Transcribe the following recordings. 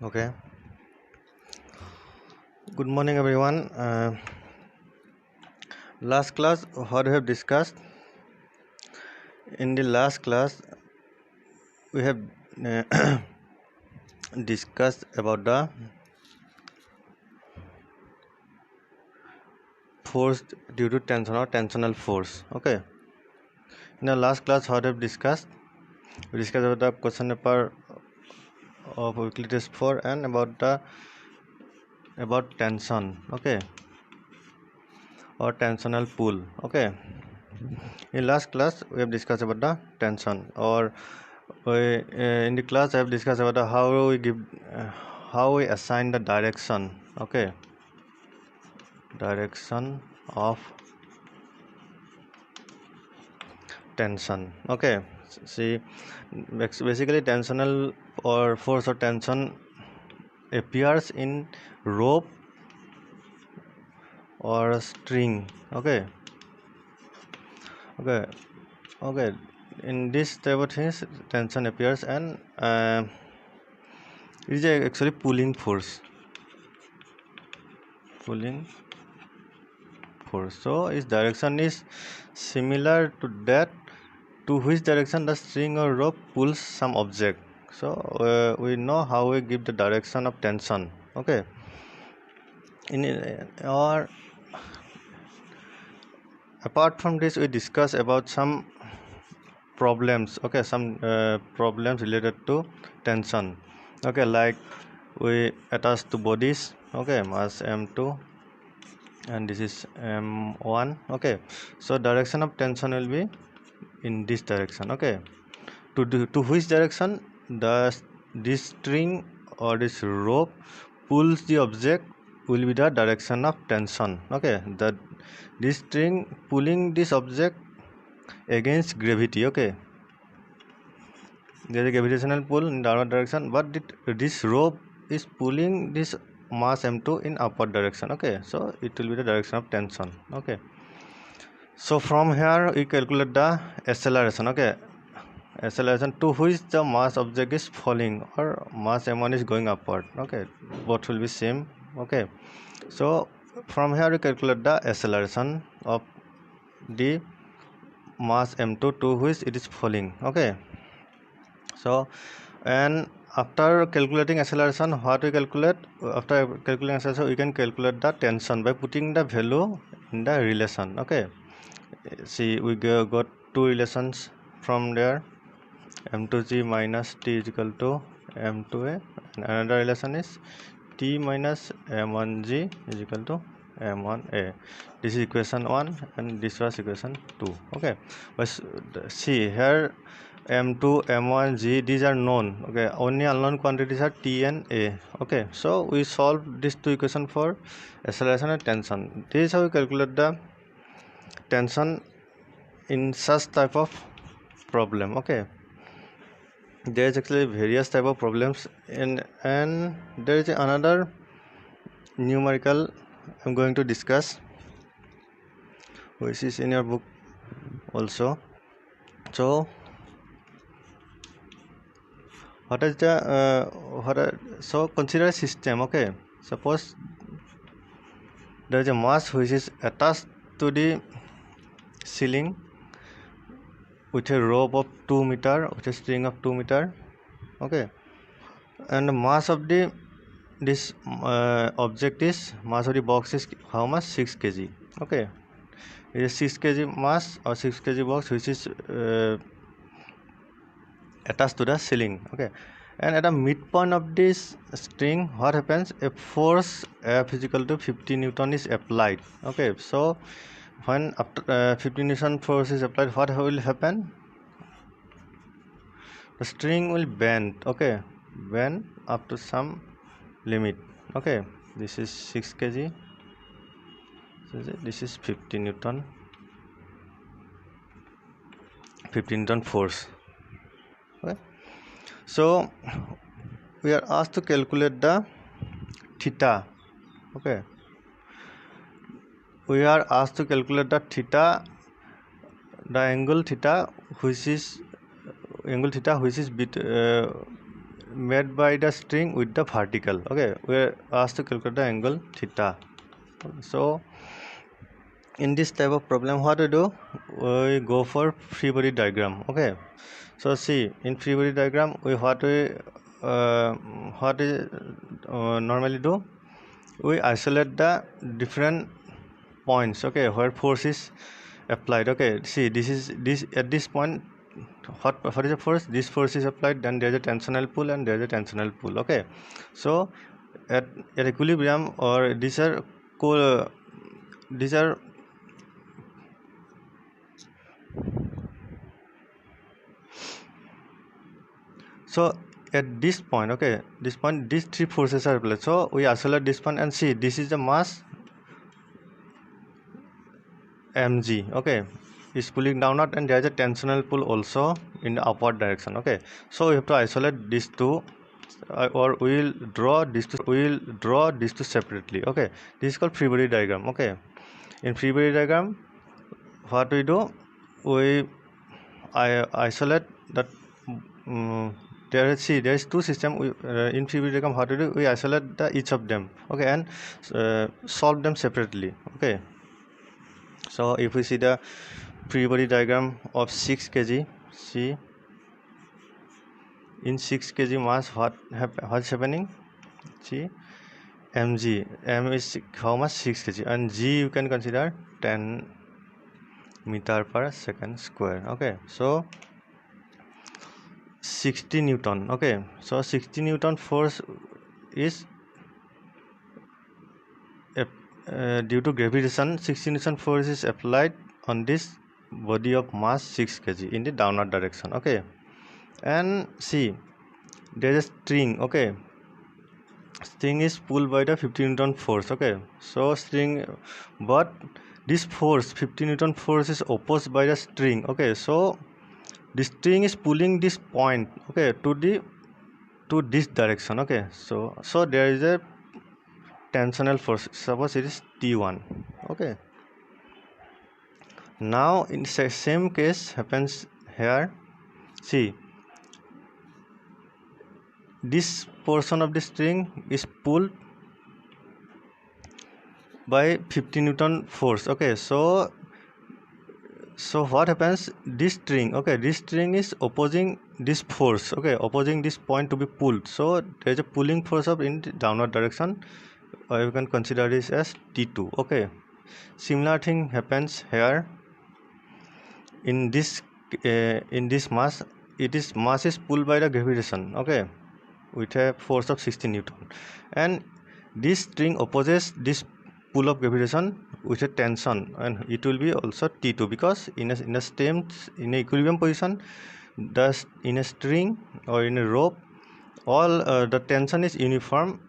Okay. Good morning, everyone. Last class, what we have discussed in the last class, we have discussed about the force due to tension or tensional force. Okay. In the last class, what we have discussed, we discussed about the question paper of weekly test 4 and about tension. Okay, or tensional pull. Okay. In last class, we have discussed about the tension, or in the class I have discussed about how we assign the direction. Okay, direction of tension. Okay, see, basically tensional or force or tension appears in rope or a string. Okay, in this type of things tension appears, and it is actually pulling force. So its direction is similar to that to which direction the string or rope pulls some object. So we know how we give the direction of tension. Okay, or apart from this, we discuss about some problems. Okay, some problems related to tension. Okay, like we attach to bodies. Okay, mass m2 and this is m1. Okay, so direction of tension will be in this direction. Okay, to which direction this string or this rope pulls the object will be the direction of tension. Okay, this string pulling this object against gravity. Okay, there is a gravitational pull in downward direction, but this rope is pulling this mass m2 in upward direction. Okay, so it will be the direction of tension. Okay, so from here we calculate the acceleration. Okay, acceleration to which the mass object is falling or mass m1 is going upward. Okay, both will be same. Okay, so from here we calculate the acceleration of the mass m2 to which it is falling. Okay, so and after calculating acceleration, what we calculate after calculating acceleration, we can calculate the tension by putting the value in the relation. Okay, see, we got two relations from there. M2g minus t is equal to M2a, and another relation is t minus M1g is equal to M1a. This is equation 1 and this was equation 2. Okay, but see here M2, M1g, these are known. Okay, only unknown quantities are t and a. Okay, so we solve these two equations for acceleration and tension. This is how we calculate the tension in such type of problem. Okay, there is actually various type of problems and there is another numerical I'm going to discuss, which is in your book also. So what is the so consider a system. Okay, suppose there is a mass which is attached to the ceiling with a rope of 2 meter, with a string of 2 meter. Okay, and the mass of this object is, mass of the box is how much? 6 kg. Okay, it is 6 kg mass or 6 kg box which is attached to the ceiling. Okay, and at the midpoint of this string, what happens? A force F is equal to 50 Newton is applied. Okay, so when after 50 Newton force is applied, what will happen? The string will bend. Okay, bend up to some limit. Okay, this is 6 kg, so this is 50 Newton, 50 Newton force. Okay, so we are asked to calculate the theta. Okay, we are asked to calculate the theta, the angle theta which is made by the string with the vertical. Okay, we are asked to calculate the angle theta. So in this type of problem, what we do, we go for free body diagram. Okay, so see, in free body diagram, what we normally do, we isolate the different points, okay, where force is applied. Okay, see, this at this point, what is the force? This force is applied, then there is a tensional pull and there is a tensional pull. Okay, so at equilibrium, or these are so at this point, okay, this point, these three forces are applied. So we isolate this point and see, this is the mass mg, okay, is pulling downward, and there is a tensional pull also in the upward direction. Okay, so we have to isolate these two, or we will draw these two separately. Okay, this is called free body diagram. Okay, in free body diagram, what we do, we isolate that there is two systems. In free body diagram, what we do, we isolate each of them. Okay, and solve them separately. Okay, so if we see the free body diagram of 6 kg, see, in 6 kg mass, what's happening? See, mg, m is how much? 6 kg, and g you can consider 10 meter per second square. Okay, so 60 Newton. Okay, so 60 Newton force is due to gravitation. 60 Newton force is applied on this body of mass 6 kg in the downward direction. Okay, and see, there is a string. Okay, string is pulled by the 50 Newton force. Okay, so string, but this force, 50 Newton force, is opposed by the string. Okay, so the string is pulling this point, okay, to this direction. Okay, so there is a tensional force, suppose it is T1. Okay, now in same case happens here. See, this portion of the string is pulled by 50 Newton force. Okay, so what happens, this string, okay, this string is opposing this force, okay, opposing this point to be pulled, so there is a pulling force of in the downward direction, or you can consider this as T2. Okay, similar thing happens here in this mass. Mass is pulled by the gravitation, okay, with a force of 60 Newton, and this string opposes this pull of gravitation with a tension, and it will be also T2, because in a equilibrium position, thus in a string or in a rope, all the tension is uniform.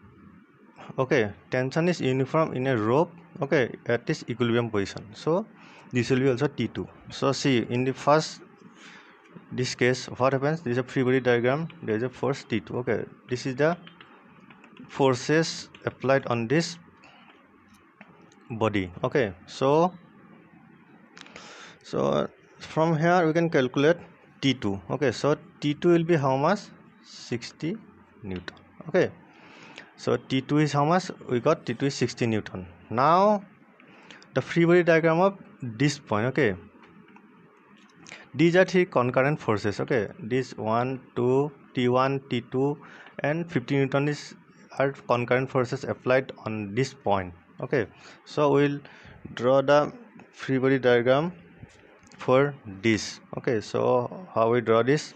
Okay, tension is uniform in a rope, okay, at this equilibrium position, so this will be also T2. So see, in the first this case, what happens, this is a free body diagram, there is a force T2. Okay, this is the forces applied on this body. Okay, so from here we can calculate T2. Okay, so T2 will be how much? 60 Newton. Okay, so T2 is how much? We got T2 is 60 Newton. Now the free body diagram of this point. Okay, these are three concurrent forces. Okay, this 1, 2, T1, T2, and 50 Newton are concurrent forces applied on this point. Okay, so we'll draw the free body diagram for this. Okay, so how we draw this?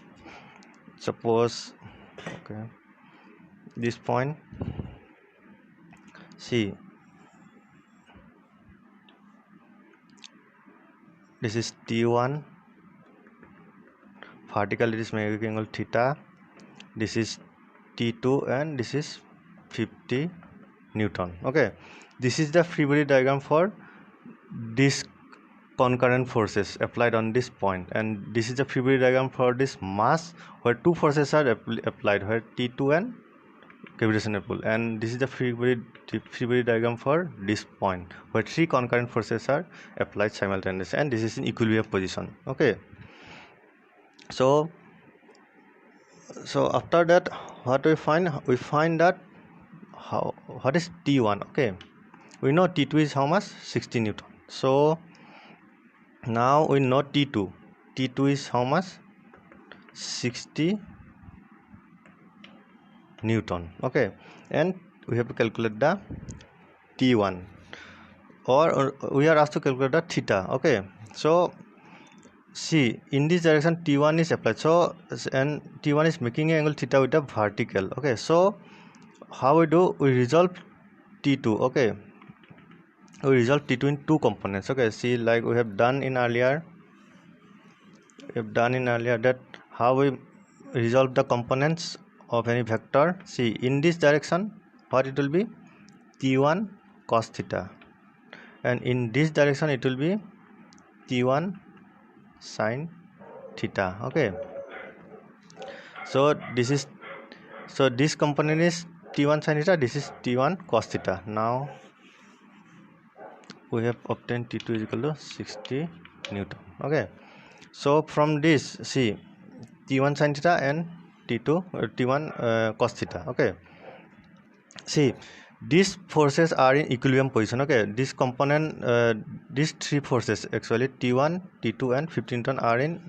Suppose, okay, this point, see, this is T1, vertical it is magnetic angle theta, this is T2, and this is 50 Newton. Okay, this is the free body diagram for this concurrent forces applied on this point, and this is the free body diagram for this mass where two forces are applied, where T2 and gravitational pull, and this is the free body diagram for this point where three concurrent forces are applied simultaneously, and this is in equilibrium position. Okay, so after that, what we find that what is T1. Okay, we know T2 is how much? 60 Newton. So now we know T2 is how much? 60 Newton. Okay, and we have to calculate the T1, or we are asked to calculate the theta. Okay, so see, in this direction T1 is applied, so and T1 is making an angle theta with a vertical. Okay, so how we do? We resolve T2. Okay, we resolve T2 in two components. Okay, see, like we have done in earlier that how we resolve the components of any vector. See, in this direction what it will be? T1 cos theta, and in this direction it will be T1 sin theta. Okay, so this component is T1 sin theta, this is T1 cos theta. Now we have obtained T2 is equal to 60 Newton. Okay, so from this, see, T1 sin theta and T1 cos theta. Okay, see, these forces are in equilibrium position. Okay, this component, these three forces actually T1, T2 and 15 Newton are in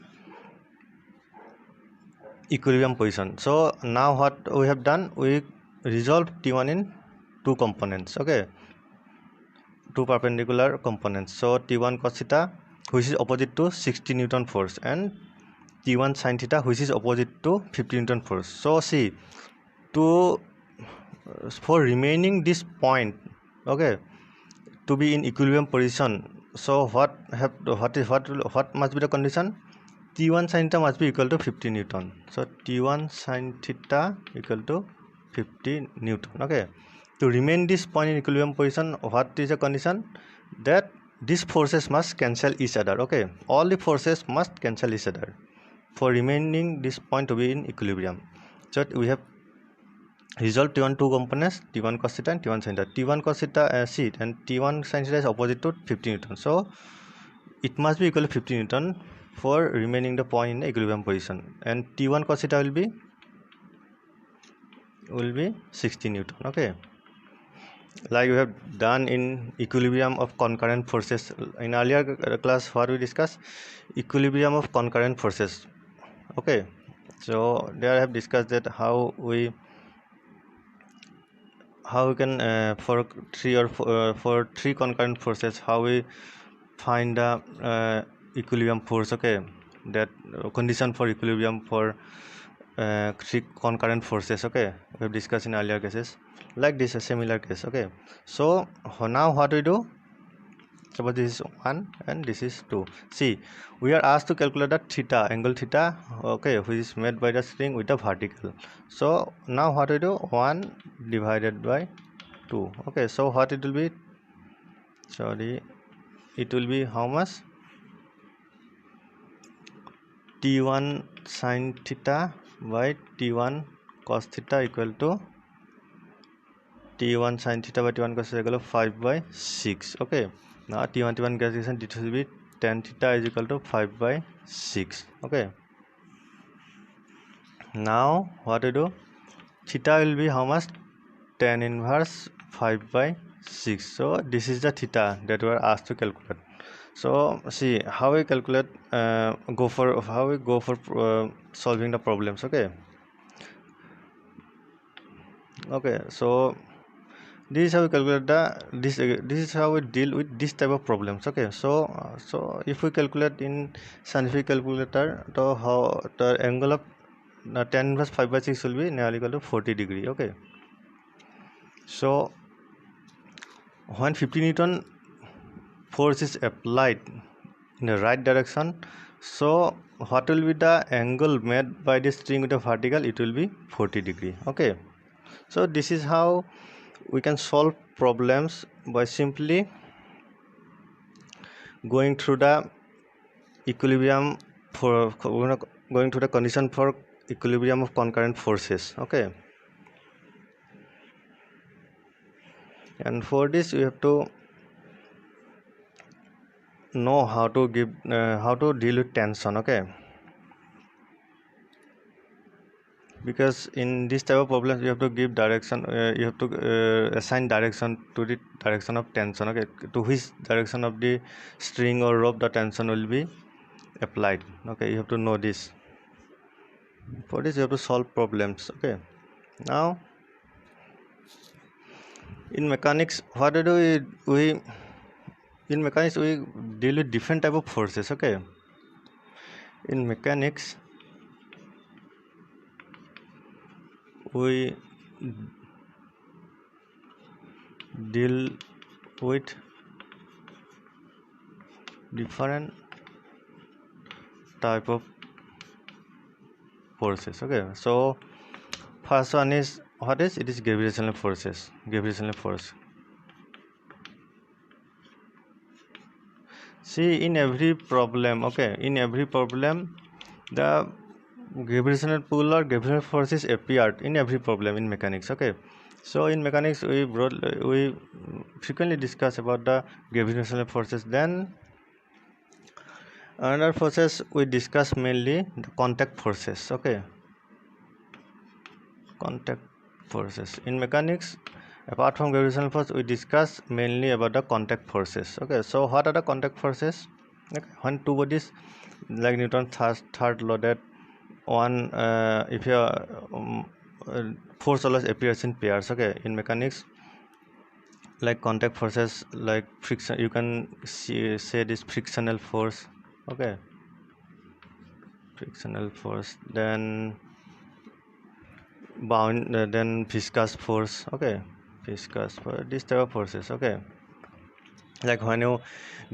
equilibrium position. So now what we have done, we resolve T1 in two components. Okay, two perpendicular components. So T1 cos theta, which is opposite to 60 Newton force, and T1 sin theta, which is opposite to 50 Newton force. So see, for remaining this point, okay, to be in equilibrium position, so what must be the condition? T1 sin theta must be equal to 50 Newton. So T1 sin theta equal to 50 Newton. Okay, to remain this point in equilibrium position, what is the condition? That these forces must cancel each other. Okay, all the forces must cancel each other for remaining this point to be in equilibrium. So we have resolved T1 two components, T1 cos theta and T1 sin theta. T1 cos theta seat and T1 sin theta is opposite to 50 Newton. So it must be equal to 50 Newton for remaining the point in the equilibrium position, and T1 cos theta will be 60 Newton. Okay, like we have done in equilibrium of concurrent forces in earlier class. What we discussed? Equilibrium of concurrent forces. Okay, so there I have discussed that how we can for three concurrent forces, how we find the equilibrium force. Okay, that condition for equilibrium for three concurrent forces. Okay, we have discussed in earlier cases. Like this, a similar case. Okay, so now what we do? Suppose this is 1 and this is 2. See, we are asked to calculate the theta, angle theta, okay, which is made by the string with a vertical. So now what we do? 1 divided by 2. Okay, so what it will be? Sorry, it will be how much? T1 sin theta by T1 cos theta equal to T1 sin theta by T1 cos theta equal to 5 by 6. Okay, now T1 calculation, it will be tan theta is equal to 5 by 6. Okay, now what we do? Theta will be how much? Tan inverse 5 by 6. So this is the theta that we are asked to calculate. So see how we calculate, go for solving the problems. Okay, so this is how we calculate this is how we deal with this type of problems. Okay, so if we calculate in scientific calculator, so how the angle of tan inverse 5 by 6 will be nearly equal to 40 degree. Okay, so when 50 Newton force is applied in the right direction, so what will be the angle made by this string with a vertical? It will be 40 degree. Okay, so this is how we can solve problems by simply going through the equilibrium going through the condition for equilibrium of concurrent forces. Okay, and for this we have to know how to deal with tension. Okay, because in this type of problems you have to give direction, you have to assign direction to the direction of tension. Okay, to which direction of the string or rope the tension will be applied. Okay, you have to know this. For this you have to solve problems. Okay, now in mechanics, what do we in mechanics we deal with different type of forces. Okay, in mechanics we deal with different type of forces. Okay, so first one is, what is it? Is gravitational forces. Gravitational force. See, in every problem, okay, in every problem the gravitational pull or gravitational forces appeared in every problem in mechanics. Okay, so in mechanics we frequently discuss about the gravitational forces. Then another forces we discuss mainly the contact forces. Okay, contact forces in mechanics. Apart from gravitational force, we discuss mainly about the contact forces. Okay, so what are the contact forces? Okay, when two bodies like Newton's third law, that one if your force always appears in pairs. Okay, in mechanics, like contact forces, like friction, you can say this frictional force. Okay, frictional force. Then then viscous force. Okay, viscous force, this type of forces. Okay, like when you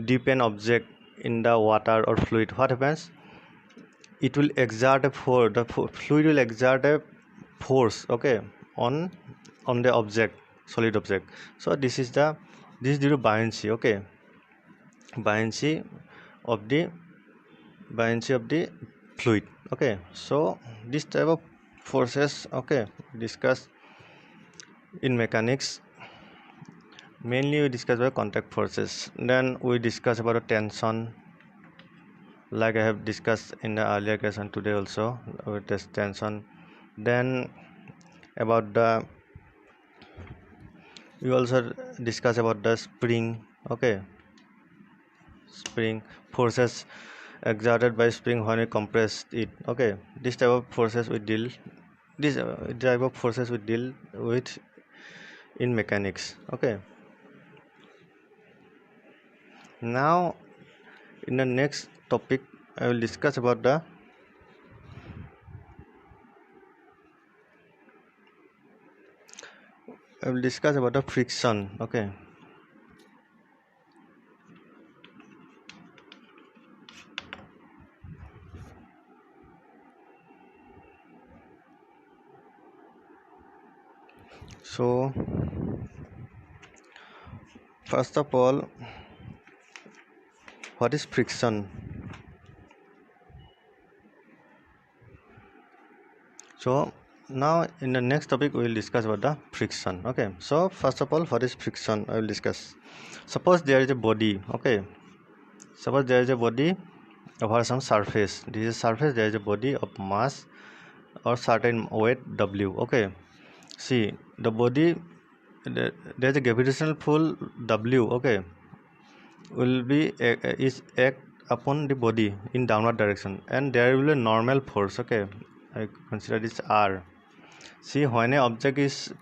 dip an object in the water or fluid, what happens? It will exert a force, the fluid will exert a force. Okay, on the object, solid object. So this is due to buoyancy. Okay, buoyancy of the fluid. Okay, so this type of forces, okay, discuss in mechanics. Mainly we discuss about contact forces. Then we discuss about the tension, like I have discussed in the earlier class and today also with this tension. Then about the, we also discuss about the spring. Okay, spring forces exerted by spring when we compress it. Okay, this type of forces we deal with in mechanics. Okay, now in the next topic I will discuss about the friction. Okay, so first of all, what is friction? So now in the next topic we will discuss about the friction. Okay, so first of all, what is friction I will discuss. Suppose there is a body. Okay, suppose there is a body over some surface. This is surface, there is a body of mass or certain weight W. Okay, see the body, there is a gravitational pull W. Okay, will be is act upon the body in downward direction, and there will be a normal force. Okay, I consider this R. See, when an object is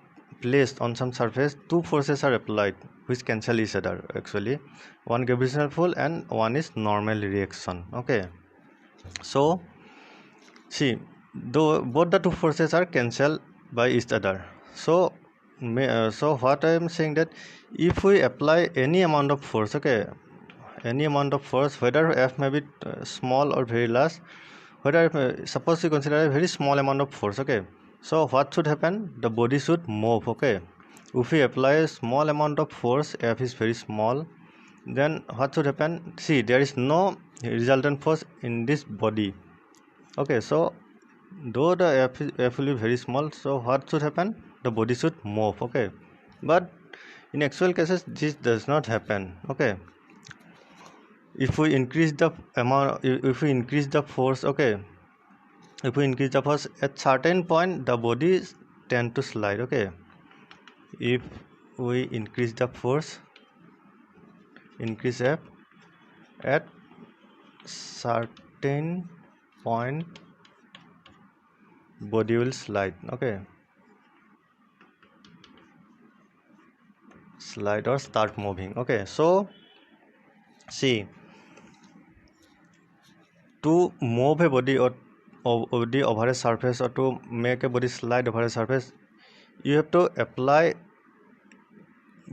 placed on some surface, two forces are applied which cancel each other. Actually, one gravitational pull and one is normal reaction. Okay, so see, though both the two forces are cancelled by each other. So so what I am saying, that if we apply any amount of force, okay, any amount of force, whether F may be small or very large, whether suppose we consider a very small amount of force. Okay, so what should happen? The body should move. Okay, if we apply a small amount of force, F is very small, then what should happen? See, there is no resultant force in this body. Okay, so though the F will be very small, so what should happen? The body should move. Okay, but in actual cases this does not happen. Okay, if we increase the amount, if we increase the force, okay, if we increase the force at certain point, the body tend to slide. Okay, if we increase the force, increase F at certain point, body will slide. Okay, slide or start moving. Okay, so see, to move a body or body over a surface, or to make a body slide over a surface, you have to apply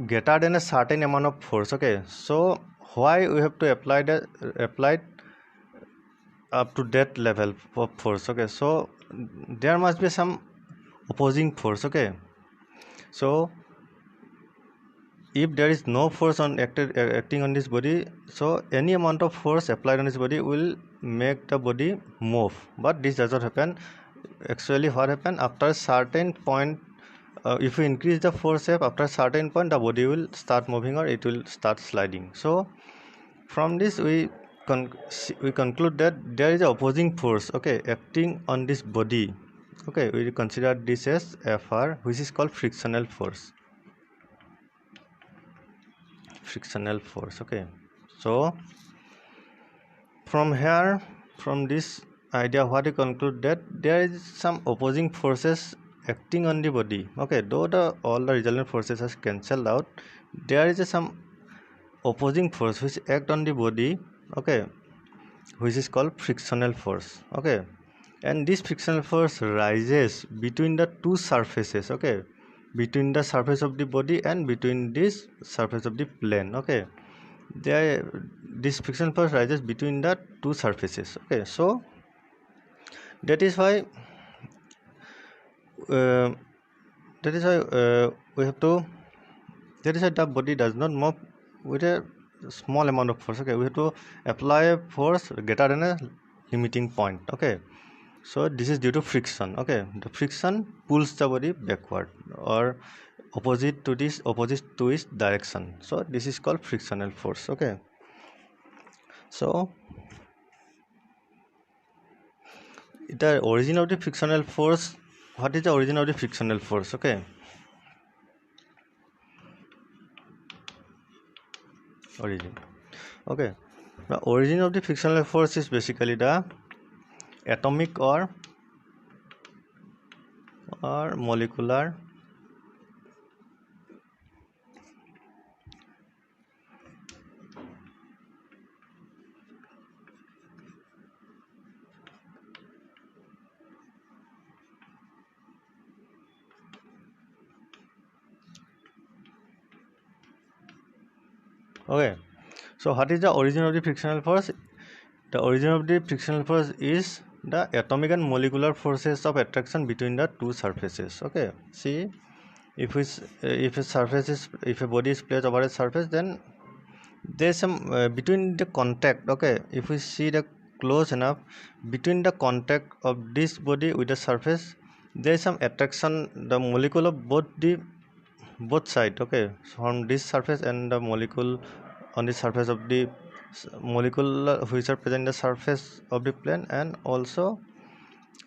greater than a certain amount of force. Okay, so why we have to apply up to that level of force? Okay, so there must be some opposing force. Okay, so if there is no force on acting on this body, so any amount of force applied on this body will make the body move, but this does not happen. Actually, what happen after a certain point, if we increase the force F, after a certain point the body will start moving or it will start sliding. So from this we conclude that there is an opposing force, okay, acting on this body. Okay, we consider this as Fr, which is called frictional force. Frictional force. Okay, so from here, from this idea, what we conclude that there is some opposing forces acting on the body. Okay, though all the resultant forces are cancelled out, there is some opposing force which act on the body. Okay, which is called frictional force. Okay, and this frictional force rises between the two surfaces. Okay, between the surface of the body and between this surface of the plane. Okay, this frictional force rises between the two surfaces. Okay, so that is why uh, we have to, that is why the body does not move with a small amount of force. Okay, we have to apply a force greater than a limiting point. Okay, so this is due to friction. Okay, the friction pulls the body backward or opposite to its direction. So this is called frictional force. Okay, so the origin of the frictional force, what is the origin of the frictional force? Okay, origin. Okay, the origin of the frictional force is basically the atomic or molecular okay, so what is the origin of the frictional force? The origin of the frictional force is the atomic and molecular forces of attraction between the two surfaces. Okay, see, if a body is placed over a surface, then there is some between the contact. Okay, if we see the close enough, between the contact of this body with the surface, there is some attraction, the molecule of both side. Okay, so from this surface and the molecule on the surface of the molecule which are present in the surface of the plane, and also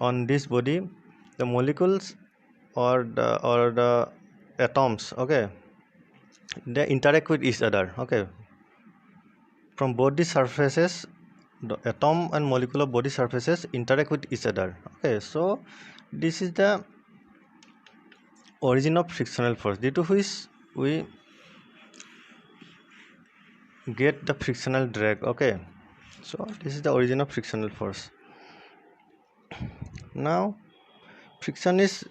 on this body, the molecules or the atoms, okay, they interact with each other. Okay, from both the surfaces, the atom and molecular body surfaces interact with each other. Okay, so this is the origin of frictional force, due to which we get the frictional drag. Okay, so this is the origin of frictional force. Now friction is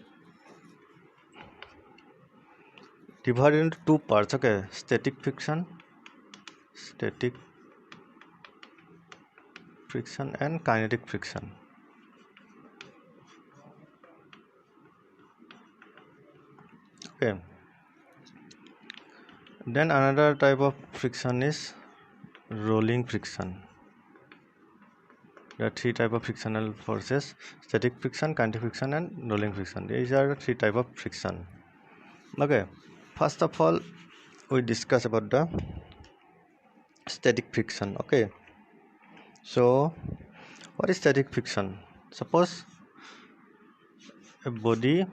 divided into two parts. Okay, static friction and kinetic friction. Okay, then another type of friction is rolling friction. There are three types of frictional forces: static friction, kinetic friction, and rolling friction. These are the three types of friction. Okay, first of all, we discuss about the static friction. Okay, so what is static friction? Suppose a body,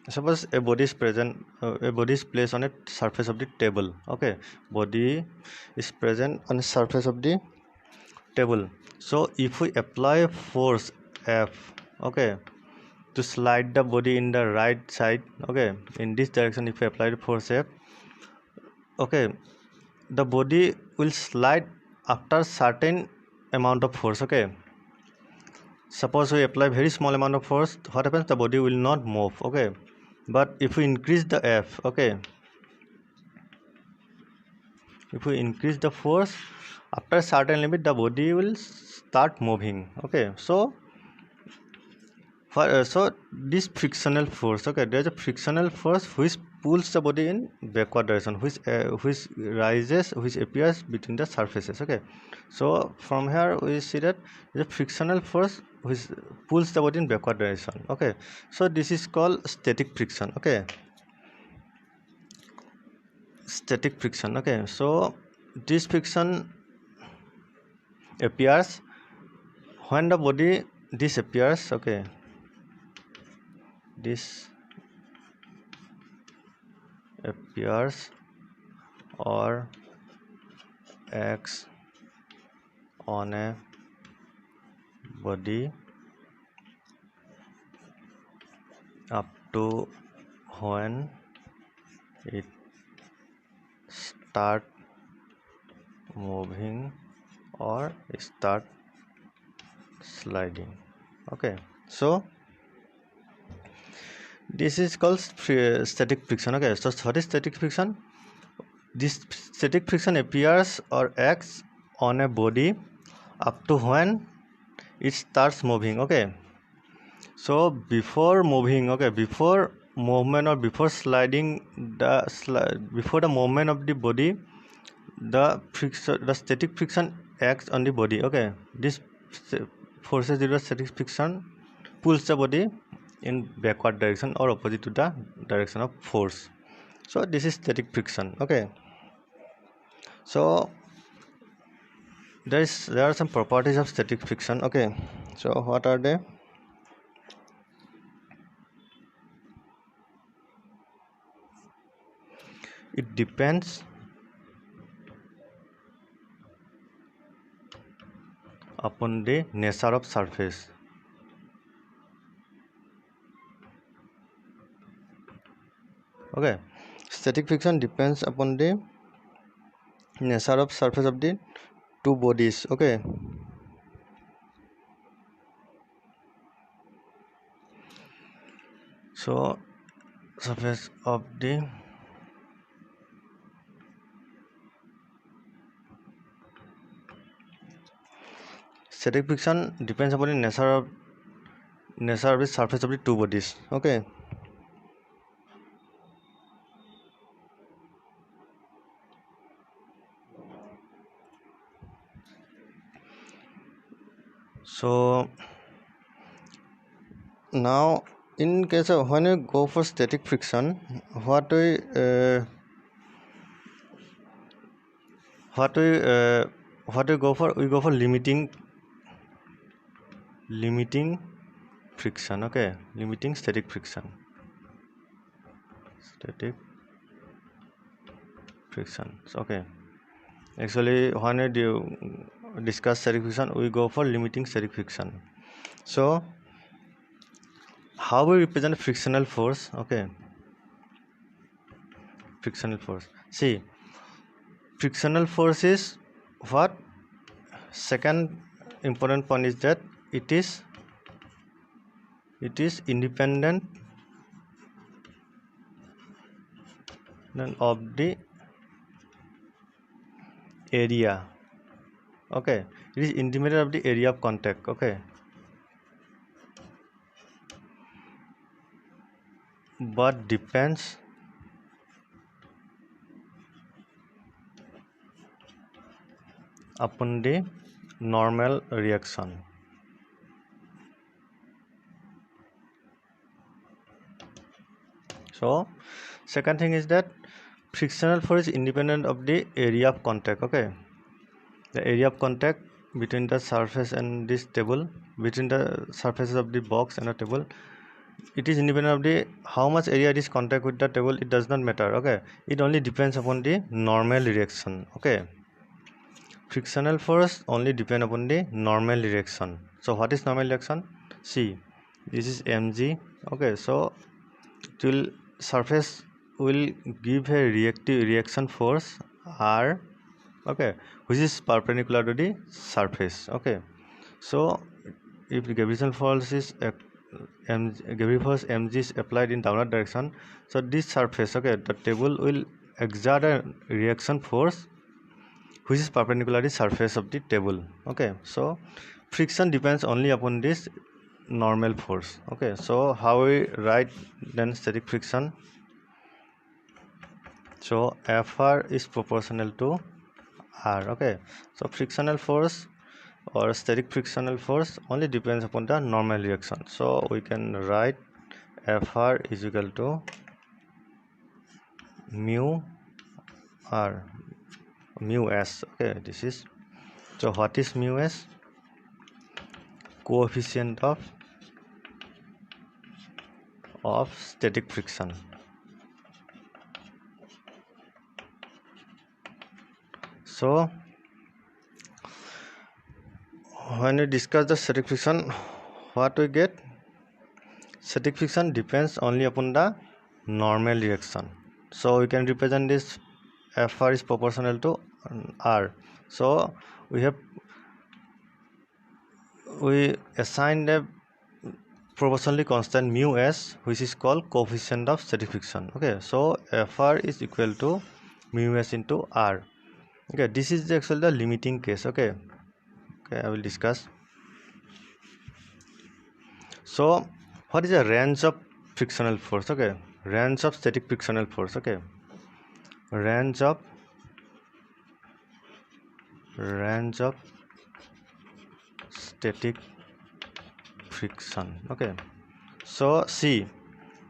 suppose a body is present, a body is placed on a surface of the table. Okay, body is present on the surface of the table. So if we apply force F, okay, to slide the body in the right side, okay, in this direction, if we apply the force F, okay, the body will slide after certain amount of force. Okay, suppose we apply very small amount of force, what happens? The body will not move. Okay, but if we increase the F, okay, if we increase the force, after a certain limit the body will start moving. Okay, so so this frictional force, okay, there is a frictional force which pulls the body in backward direction, which rises, which appears between the surfaces. Okay, so from here we see that the frictional force which pulls the body in backward direction. Okay, so this is called static friction. Okay, static friction. Okay, so this friction appears when the body disappears. Okay, this appears or acts on a body up to when it start moving or start sliding. Okay, so this is called static friction. Okay, so what is static friction? This static friction appears or acts on a body up to when it starts moving. Okay, so before moving, okay, before movement or before sliding, before the movement of the body, the static friction acts on the body. Okay, this forces due to static friction pulls the body in backward direction or opposite to the direction of force. So this is static friction. Okay, so there are some properties of static friction. Okay, so what are they? It depends upon the nature of surface. Okay, static friction depends upon the nature of surface of the two bodies. Okay, so surface of the static friction depends upon the nature of the surface of the two bodies. Okay, so now in case of when you go for static friction, what we go for, we go for limiting friction. Okay, limiting static friction. Okay, actually when we discuss static friction, we go for limiting static friction. So how we represent frictional force? Okay, frictional force, see, frictional force is what? Second important point is that it is independent of the area. Okay, it is independent of the area of contact. Okay, but depends upon the normal reaction. So second thing is that frictional force is independent of the area of contact. Okay, the area of contact between the surface and this table, between the surfaces of the box and the table, it is independent of the how much area it is contact with the table. It does not matter. Okay, it only depends upon the normal reaction. Okay, frictional force only depend upon the normal reaction. So what is normal reaction? See, this is mg. Okay, so it will surface will give a reaction force r, okay, which is perpendicular to the surface. Okay, so if the gravitational force is gravity force mg is applied in downward direction, so this surface, okay, the table will exert a reaction force which is perpendicular to the surface of the table. Okay, so friction depends only upon this normal force. Okay, so how we write then static friction? So Fr is proportional to R. Okay, so frictional force or static frictional force only depends upon the normal reaction. So we can write Fr is equal to mu R, mu S. Okay, this is, so what is mu S? Coefficient of static friction. So when we discuss the static friction, what we get? Static friction depends only upon the normal reaction. So we can represent this Fr is proportional to R. So we assigned a proportionally constant mu S, which is called coefficient of static friction. Okay, so Fr is equal to mu S into R. Okay, this is actually the limiting case. Okay, I will discuss. So what is the range of frictional force? Okay, range of static frictional force. Okay, range of static friction. Okay, so see,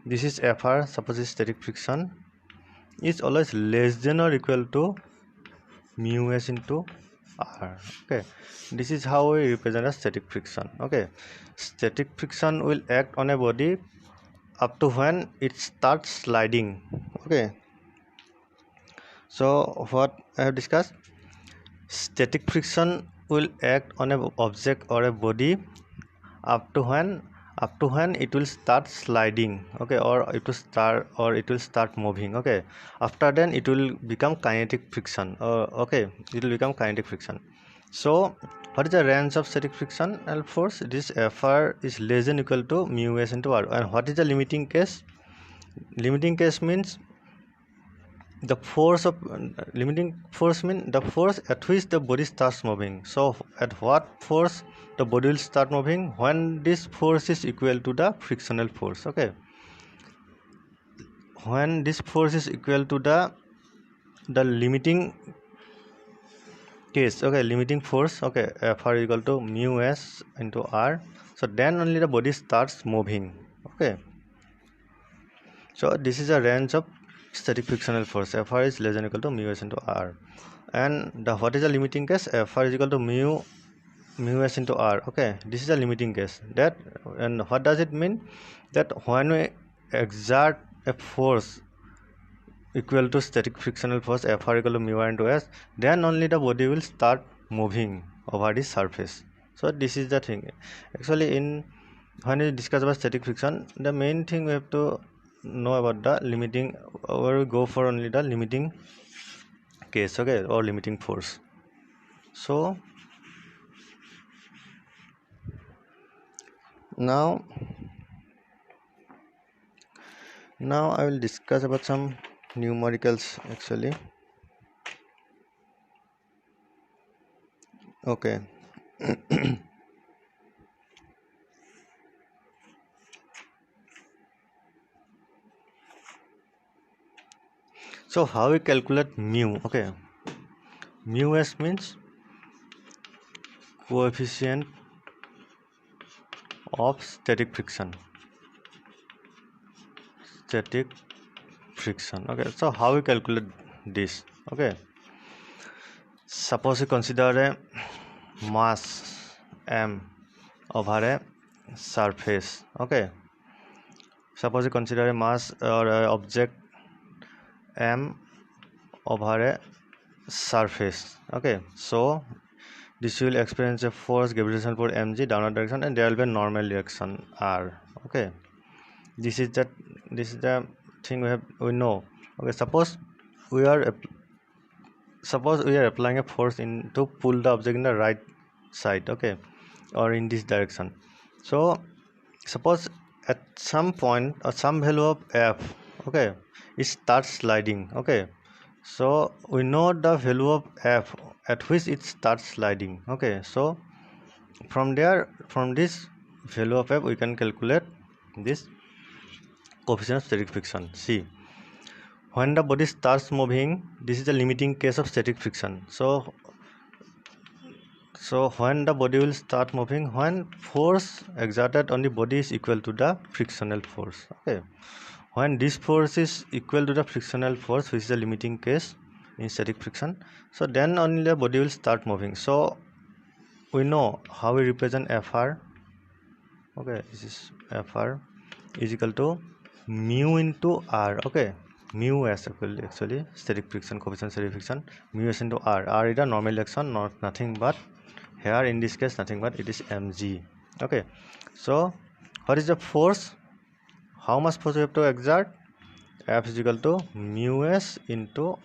this is Fr. Suppose is static friction is always less than or equal to mu S into R. Okay, this is how we represent a static friction. Okay, static friction will act on a body up to when it starts sliding. Okay, so what I have discussed, static friction will act on an object or a body up to when it will start sliding. Okay, or it will start moving. Okay, after then it will become kinetic friction. Okay, it will become kinetic friction. So what is the range of static frictional force? This Fr is less than equal to mu S into R. And what is the limiting case? Limiting case means the force of limiting force means the force at which the body starts moving. So at what force the body will start moving? When this force is equal to the frictional force. Okay, when this force is equal to the limiting case. Okay, limiting force. Okay, Fr equal to mu S into R. So then only the body starts moving. Okay, so this is a range of static frictional force. Fr is less than equal to mu S into R. And what is the limiting case? Fr is equal to mu S into R. Okay, this is a limiting case. That, and what does it mean? That when we exert a force equal to static frictional force Fr equal to mu R into S, then only the body will start moving over the surface. So this is the thing. Actually, when we discuss about static friction, the main thing we have to know about the limiting, or we go for only the limiting case. Okay, or limiting force. So now I will discuss about some numericals actually. Okay. So how we calculate mu? Okay, mu S means coefficient of static friction. Okay, so how we calculate this? Okay, suppose we consider a mass m over a surface. Okay, suppose you consider a mass or a object m over a surface. Okay, so this will experience a force gravitational force mg downward direction, and there will be a normal direction r. Okay, this is the thing we know. Okay, suppose we are applying a force to pull the object in the right side, okay, or in this direction. So suppose at some point or some value of f, okay, it starts sliding. Okay, so we know the value of f at which it starts sliding. Okay, so from this value of f we can calculate this coefficient of static friction. See, when the body starts moving, this is the limiting case of static friction. So when the body will start moving, when force exerted on the body is equal to the frictional force. Okay, when this force is equal to the frictional force, which is the limiting case in static friction, so then only the body will start moving. So we know how we represent Fr. Okay, this is Fr is equal to mu into r. Okay, mu s actually static friction coefficient static friction, mu s into r. R is the normal direction, nothing but here in this case nothing but it is mg. Okay, so what is the force? How much force we have to exert? F is equal to mu s into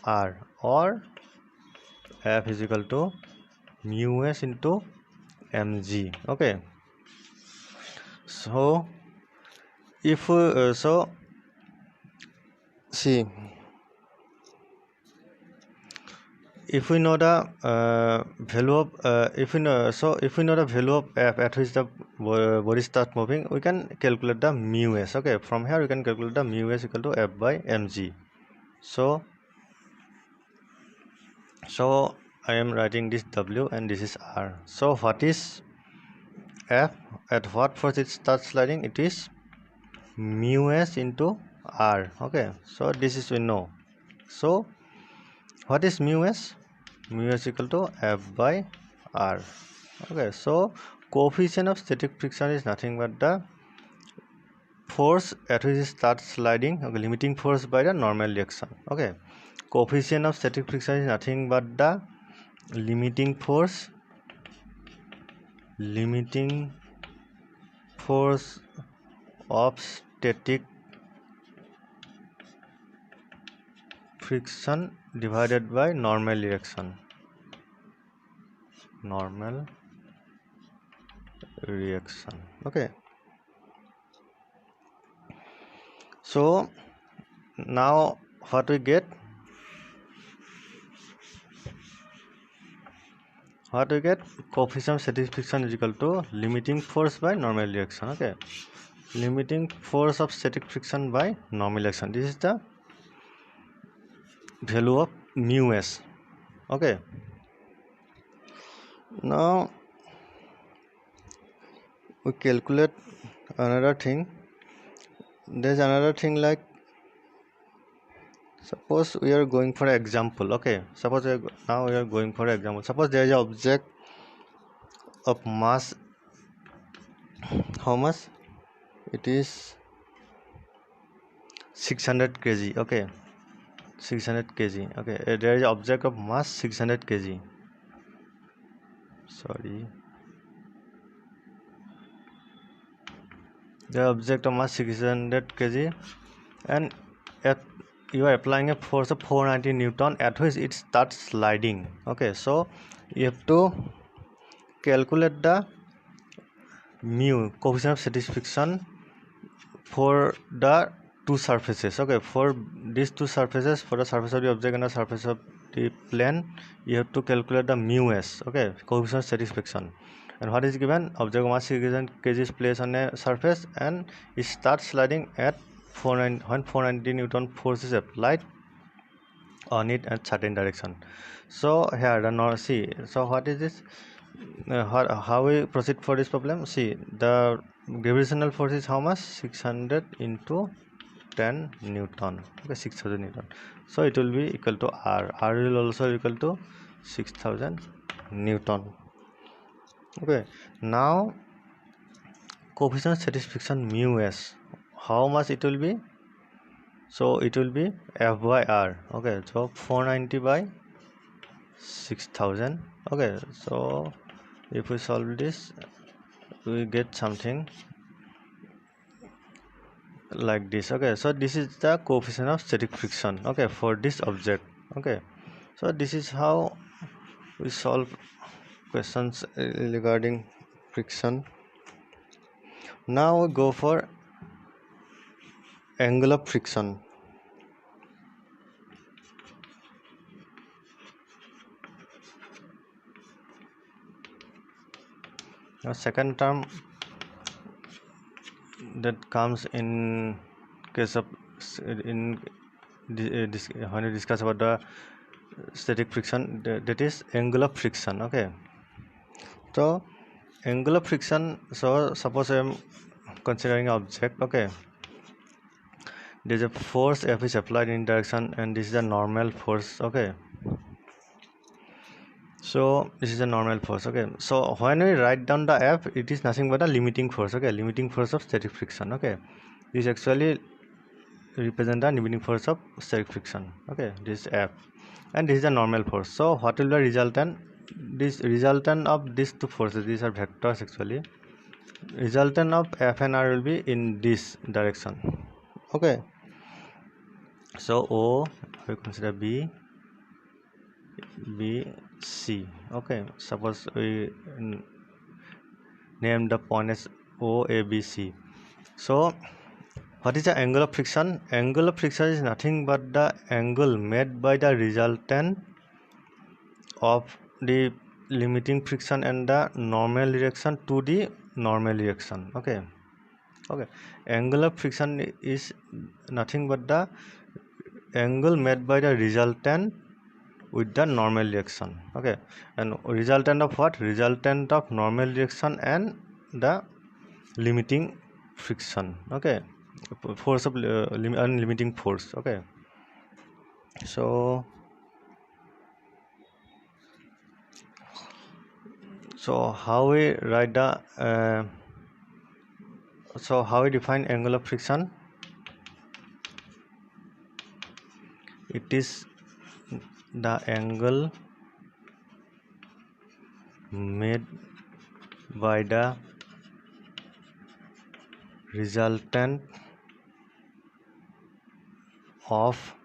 r, or F is equal to mu s into mg. Okay, so if see, if we know the value of if we know the value of f at which the body starts moving, we can calculate the mu s. Okay, from here we can calculate the mu s equal to f by mg. So I am writing this w and this is r. So what is f? At what force it starts sliding? It is mu s into r. Okay, so this is we know. So what is mu s? Mu s equal to f by r. Okay, so coefficient of static friction is nothing but the force at which it starts sliding. Okay, limiting force by the normal direction. Okay, coefficient of static friction is nothing but the limiting force of static friction divided by normal direction. Okay, so now what we get? Coefficient of static friction is equal to limiting force by normal direction. Okay, limiting force of static friction by normal direction. This is the value of mu s. Okay, now we calculate another thing. There's another thing, like suppose we are going for an example. Okay, suppose now we are going for an example. Suppose there is an object of mass, how much? It is 600 kg. Okay, 600 kg. Okay, there is an object of mass 600 kg. Sorry, the object of mass 600 kg, and you are applying a force of 490 Newton at which it starts sliding. Okay, so you have to calculate the mu, coefficient of static friction, for the two surfaces. Okay, for these two surfaces, for the surface of the object and the surface of the plane, you have to calculate the mu s. Okay, coefficient of static friction. And what is given? Object mass 600 kg is placed on a surface and it starts sliding at 490 Newton force is applied on it at certain direction. So here see, so what is this? How we proceed for this problem? See, the gravitational force is how much? 600 into 10 Newton. Okay, 6000 Newton. So it will be equal to r. R will also equal to 6000 Newton. Okay, now coefficient of static friction mu s. how much it will be? So it will be F by R. Okay, so 490 by 6000. Okay, so if we solve this, we get something like this. Okay, so this is the coefficient of static friction, okay, for this object. Okay, so this is how we solve questions regarding friction. Now we go for angle of friction. Now second term that comes in case of in this when we discuss about the static friction, that is angle of friction. Okay, so angle of friction, so suppose I am considering object. Okay, there is a force F is applied in direction, and this is a normal force. Okay, so this is a normal force. Okay, so when we write down the F, it is nothing but a limiting force. Okay, limiting force of static friction. Okay, this actually represent the limiting force of static friction. Okay, this is F, and this is a normal force. So what will be the resultant? This resultant of these two forces, these are vectors actually. Resultant of F and R will be in this direction. Okay, so O we consider B, C. Okay, suppose we name the point as O, A, B, C. So what is the angle of friction? Angle of friction is nothing but the angle made by the resultant of the limiting friction and the normal direction to the normal direction. Okay, angle of friction is nothing but the angle made by the resultant with the normal direction. Okay, and resultant of what? Resultant of normal direction and the limiting friction. Okay, force of unlimiting force. Okay, so how we write the so how we define angle of friction? It is the angle made by the resultant of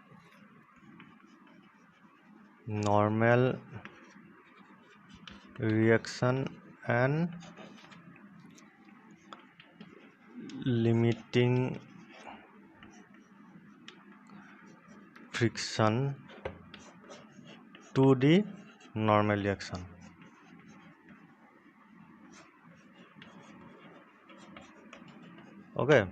normal reaction and limiting friction to the normal reaction. Okay,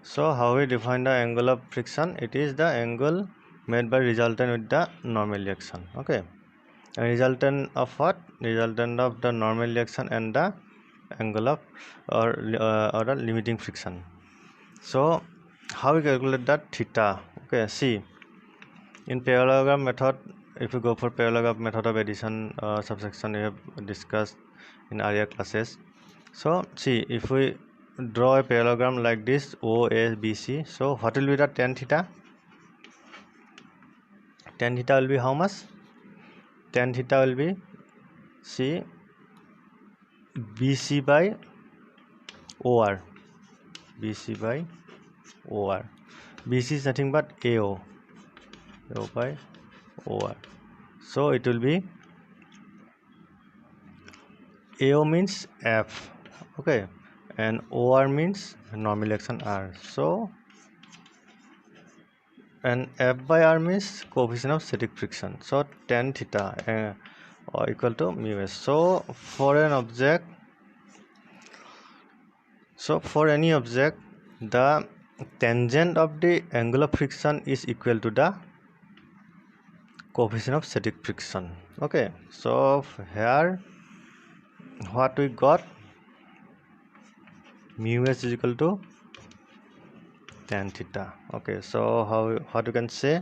so how we define the angle of friction? It is the angle made by resultant with the normal reaction. Okay, and resultant of what? Resultant of the normal reaction and the angle of or the limiting friction. So how we calculate that theta? Okay, see, in parallelogram method, if you go for parallelogram method of addition subsection, we have discussed in earlier classes. So see, if we draw a parallelogram like this, O, A, B, C, so what will be the tan theta? Tan theta will be how much? Tan theta will be, see, BC by OR. BC by OR. BC is nothing but AO. AO by OR. So it will be, AO means F. Okay, and OR means normal reaction R. So and F by R means coefficient of static friction. So tan theta equal to mu s. So for an object, so for any object, the tangent of the angle of friction is equal to the coefficient of static friction. Okay, so here what we got, mu s is equal to tan theta. Okay, so what you can say,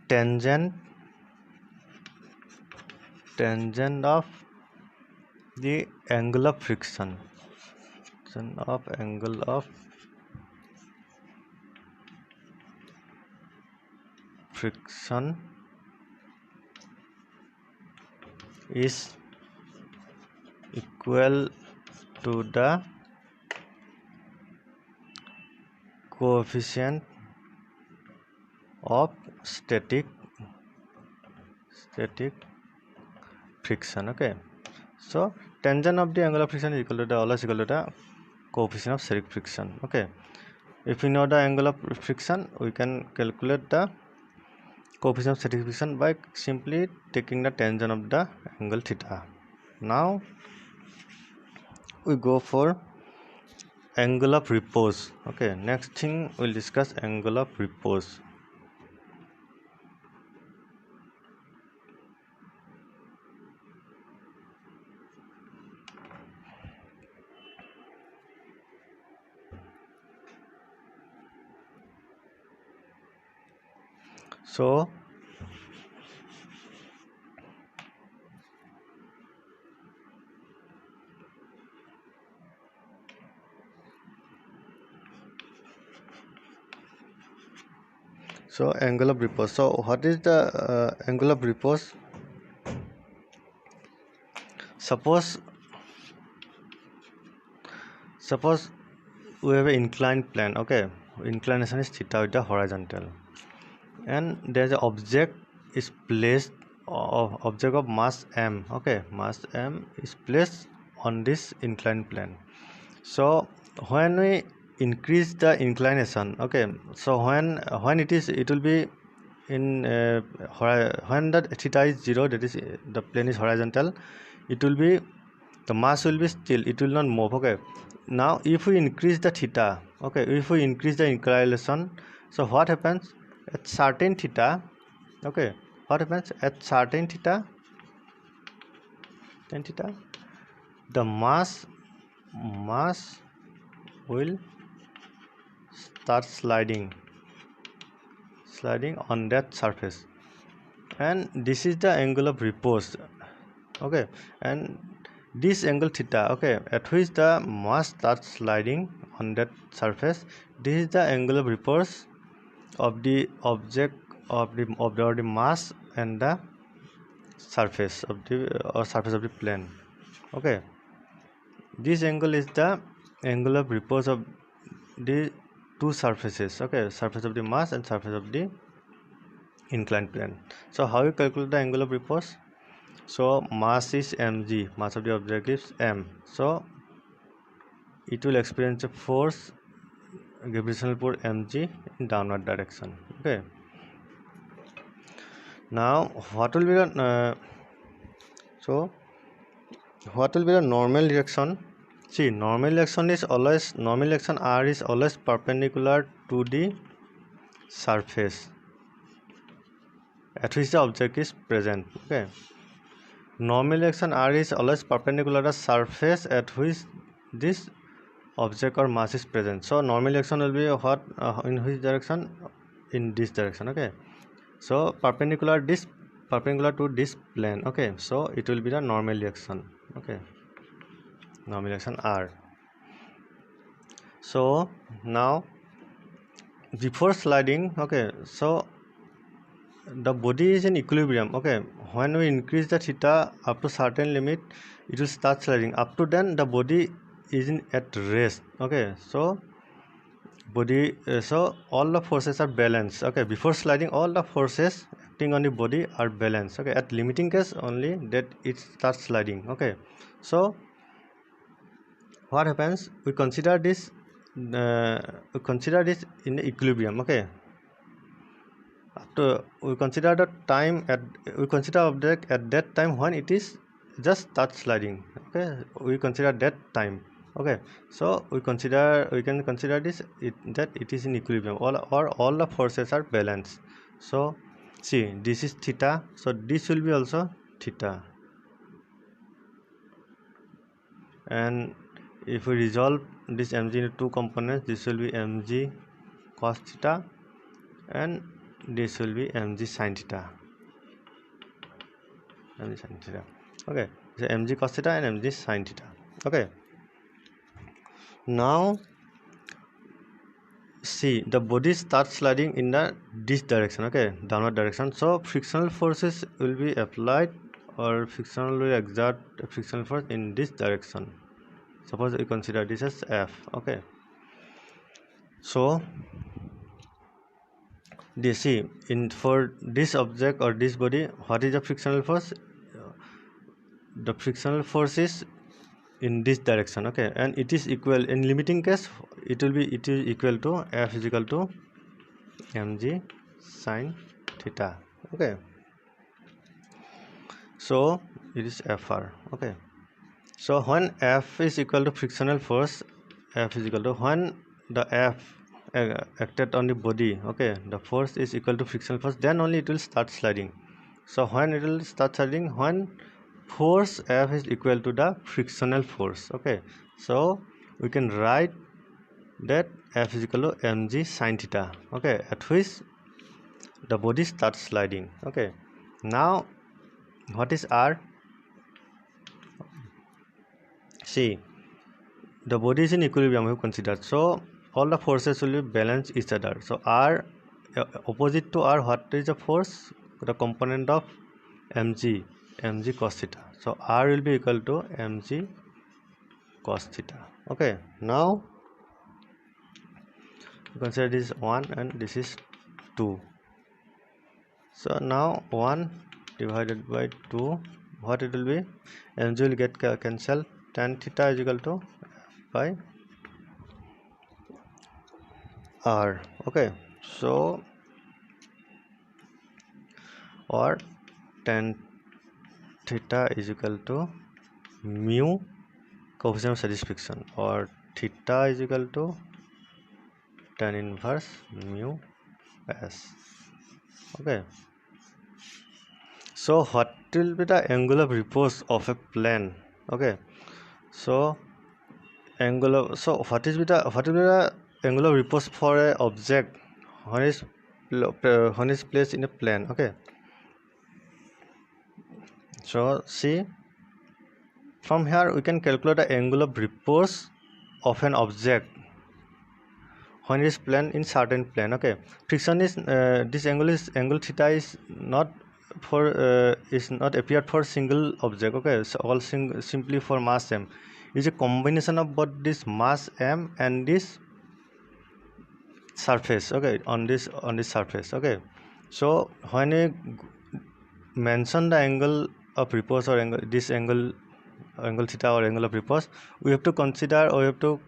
tangent of the angle of friction, of angle of friction is equal to the coefficient of static friction. Okay, so tangent of the angle of friction is equal to the always equal to the coefficient of static friction. Okay, if we know the angle of friction, we can calculate the coefficient of static friction by simply taking the tangent of the angle theta. Now we go for angle of repose. Okay, next thing we'll discuss angle of repose. So angle of repose. So what is the angle of repose? Suppose we have an inclined plane. Okay, inclination is theta with the horizontal, and there's an object is placed object of mass m. Okay, mass m is placed on this inclined plane. So when we increase the inclination, okay, so when it will be in when the theta is 0, that is the plane is horizontal, it will be, the mass will be still, it will not move. Okay, now if we increase the theta, okay, if we increase the inclination, so what happens at certain theta? Okay, what happens at certain theta? The mass will start sliding on that surface, and this is the angle of repose. Okay, and this angle theta, okay, at which the mass starts sliding on that surface, this is the angle of repose of the object of the mass and the surface of the plane. Okay, this angle is the angle of repose of the two surfaces. Okay, surface of the mass and surface of the inclined plane. So how you calculate the angle of repose? So mass is mg, mass of the object is m, so it will experience a force, gravitational force mg in downward direction. Okay, now what will be the normal direction? See, normal direction r is always perpendicular to the surface at which the object is present. Okay, normal direction r is always perpendicular to the surface at which this object or mass is present. So normal direction will be what, in which direction? In this direction. Okay, so perpendicular to this plane. Okay, so it will be the normal direction. Okay, normal direction r. So now before sliding, okay, so the body is in equilibrium. Okay, when we increase the theta up to certain limit, it will start sliding. Up to then the body is at rest. Okay, so body, so all the forces are balanced. Okay, before sliding all the forces acting on the body are balanced. Okay, at limiting case only that it starts sliding. Okay, so what happens, we consider this in the equilibrium. Okay, after we consider the time we consider object at that time when it is just start sliding. Okay, we consider that time. Okay, so we can consider this that it is in equilibrium, all the forces are balanced. So see, this is theta, so this will be also theta, and if we resolve this mg into two components, this will be mg cos theta and this will be mg sin theta. Okay, so mg cos theta and mg sin theta. Okay, now see the body starts sliding in this direction, okay, downward direction. So frictional forces will be applied, or frictional will exert frictional force in this direction. Suppose we consider this as F, okay. So they see in for this object or this body, what is the frictional force? The frictional force is in this direction, okay, and it is equal in limiting case. It is equal to F is equal to mg sine theta, okay. So it is Fr, okay. So when F is equal to frictional force, F is equal to when the F acted on the body, okay, the force is equal to frictional force, then only it will start sliding. So when it will start sliding, when force F is equal to the frictional force, okay. So we can write that F is equal to mg sine theta, okay, at which the body starts sliding, okay. Now what is R? See, the body is in equilibrium, we have considered, so all the forces will be balance each other. So R, opposite to R, what is the force? The component of mg cos theta. So R will be equal to mg cos theta, okay. Now consider this 1 and this is 2. So now 1 divided by 2, what it will be? Mg will get cancelled, tan theta is equal to by R, okay. So or tan theta is equal to mu coefficient of satisfaction, or theta is equal to tan inverse mu s, okay. So what will be the angle of repose of a plane, okay. So what will be the angle of repose for a object when is placed in a plane, okay. So see, from here we can calculate the angle of repose of an object when it is plane in certain plane, okay. Friction is this angle theta is not appeared for single object, okay. So all simply for mass m. Is a combination of both this mass m and this surface, okay, on this surface, okay. So when I mention the angle of repose or angle theta or angle of repose, we have to consider, or we have to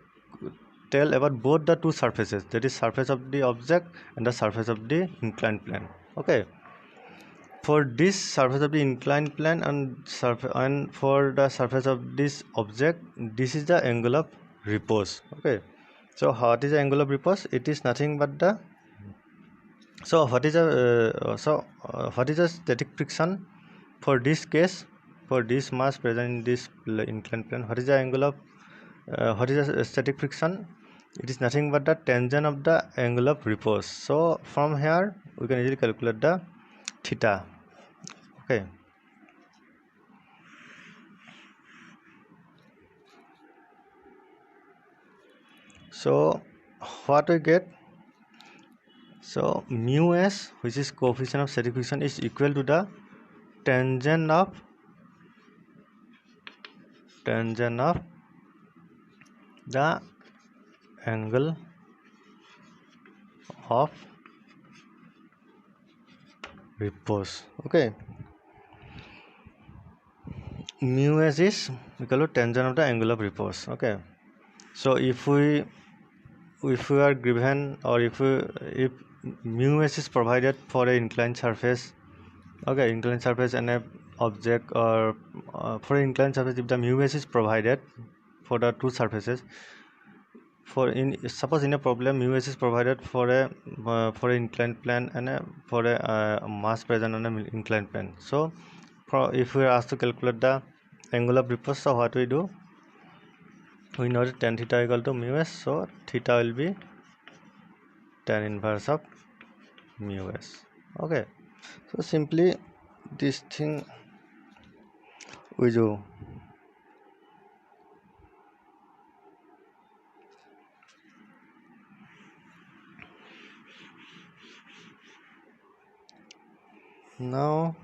tell about both the two surfaces, that is surface of the object and the surface of the inclined plane, okay. For this surface of the inclined plane and for the surface of this object, this is the angle of repose, okay. So what is the angle of repose? It is nothing but the what is the static friction for this case, for this mass present in this inclined plane? What is the angle of what is the static friction? It is nothing but the tangent of the angle of repose. So from here we can easily calculate the theta, okay. So what we get? So mu s, which is coefficient of static friction, is equal to the tangent of the angle of repose, okay. Mu s is equal to tangent of the angle of repose, okay. So if we are given, or if mu s is provided for an inclined surface, okay, inclined surface and a object, or for an inclined surface, if the mu s is provided for the two surfaces, suppose in a problem mu s is provided for an inclined plane and for a mass present on an inclined plane. So if we are asked to calculate the angle of repose, so what we do? We know that tan theta equal to mu s, so theta will be tan inverse of mu s, okay. So simply this thing we do. Now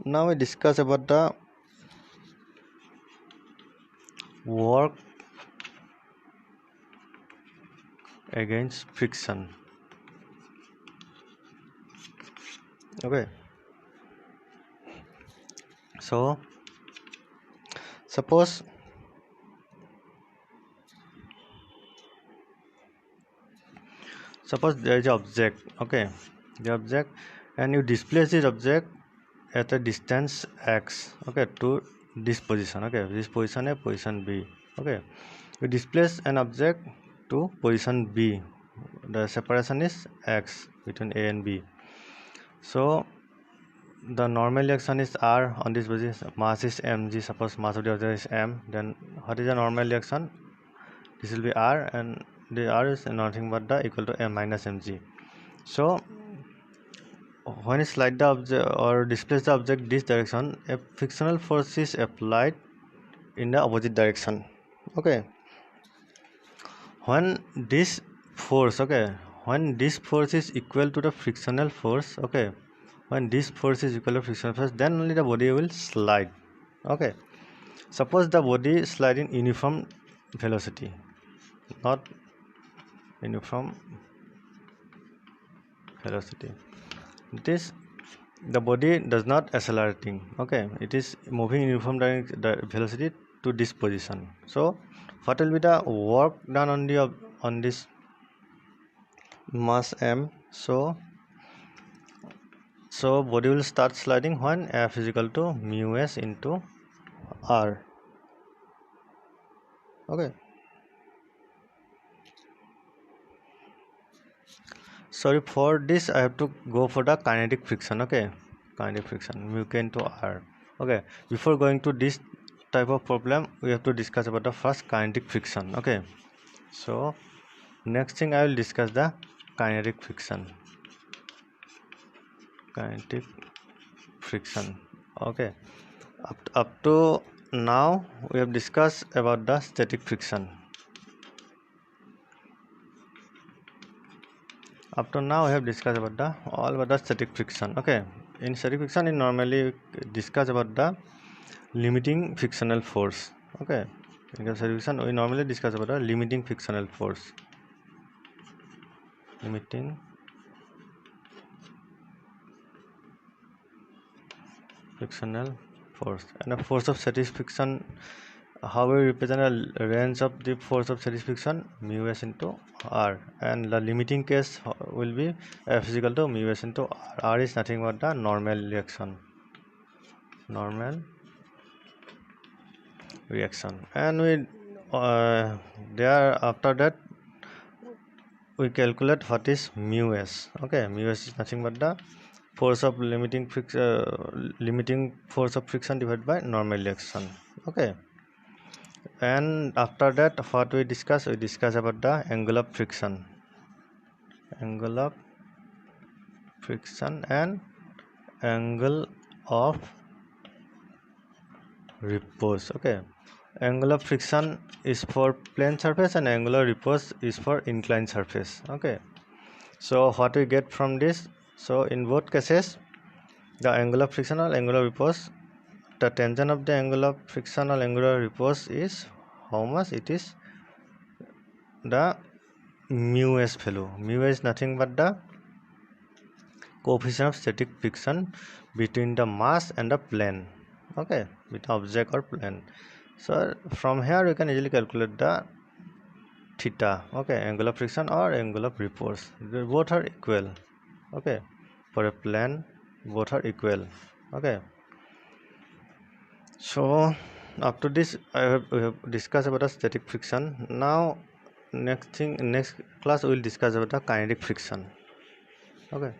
we discuss about the work against friction. Okay, so suppose there is an object, okay, the object, and you displace this object at a distance x, okay, to this position, okay, this position A, position B, okay. You displace an object to position B, the separation is x between A and B. So the normal reaction is R on this position, mass is mg, suppose mass of the object is m, then what is the normal reaction? This will be R, and the R is nothing but the equal to m minus mg. So when you slide the object or displace the object this direction, a frictional force is applied in the opposite direction, okay. When this force, okay, when this force is equal to the frictional force, okay, when this force is equal to frictional force, then only the body will slide, okay. Suppose the body slide in uniform velocity, not uniform velocity, this the body does not accelerating, okay, it is moving in uniform velocity to this position. So what will be the work done on the on this mass m? So body will start sliding when F is equal to mu s into R, okay. Sorry, for this I have to go for the kinetic friction, okay, kinetic friction mu k into R, okay. Before going to this type of problem, we have to discuss about the first kinetic friction, okay. So next thing I will discuss the kinetic friction, okay. Up to now we have discussed about the static friction. Up to now we have discussed about the static friction, okay. In static friction we normally discuss about the limiting frictional force, okay. In static friction we normally discuss about the limiting frictional force, limiting frictional force, and the force of satisfaction, how we represent a range of the force of satisfaction, mu s into R, and the limiting case will be F is equal to mu s into R. R is nothing but the normal reaction, and we there after that we calculate what is mu s, okay. Mu s is nothing but the force of limiting force of friction divided by normal reaction, okay. And after that what we discuss about the angle of friction, and angle of repose, okay. Angle of friction is for plane surface and angular repose is for inclined surface, okay. So what we get from this, so in both cases the angle of friction or angular repose, the tangent of the angle of friction or angular repose is how much? It is the mu s value. Mu is nothing but the coefficient of static friction between the mass and the plane, okay, between object or plane. So from here you can easily calculate the theta, okay, angle of friction or angle of repose. Both are equal, okay. For a plane both are equal, okay. So after this we have discussed about the static friction. Now next class we will discuss about the kinetic friction, okay.